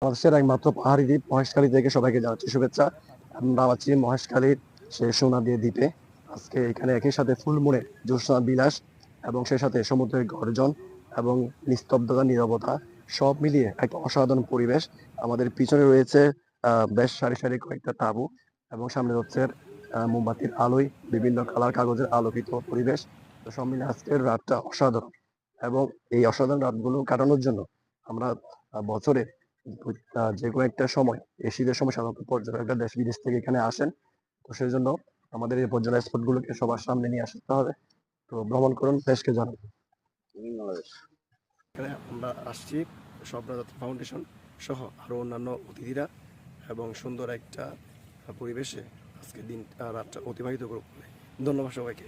বাংলাদেশের একমাত্র পাহাড়ি দ্বীপ মহেশখালী থেকে সবাইকে জানাচ্ছি শুভেচ্ছা। আমরা আছি মহেশখালীর সেই সোনাদিয়া দ্বীপে। আজকে এখানে একই সাথে ফুলমুড়ে জ্যোৎস্না বিলাস এবং সেই সাথে সমুদ্রের গর্জন এবং নিস্তব্ধতা, নীরবতা সব মিলিয়ে একটা অসাধারণ পরিবেশ। আমাদের পিছনে রয়েছে বেশ সারি সারি কয়েকটা তাঁবু এবং সামনে হচ্ছে মোমবাতির আলোয় বিভিন্ন কালার কাগজের আলোকিত পরিবেশ। তো সব মিলে আজকের রাতটা অসাধারণ এবং এই অসাধারণ রাতগুলো কাটানোর জন্য আমরা বছরে যে কোনো একটা সময় এই শীতের সময় সাধারণত পর্যটকরা দেশ বিদেশ থেকে এখানে আসেন। তো সেই জন্য আমাদের এই পর্যটন স্পট গুলোকে সবার সামনে নিয়ে আসতে হবে। তো ভ্রমণ করুন, দেশকে জানুন। এখানে আমরা আসছি স্বপ্নযাত্রা ফাউন্ডেশন সহ আরো অন্যান্য অতিথিরা এবং সুন্দর একটা পরিবেশে আজকে দিন রাতটা অতিবাহিত করব। ধন্যবাদ সবাইকে।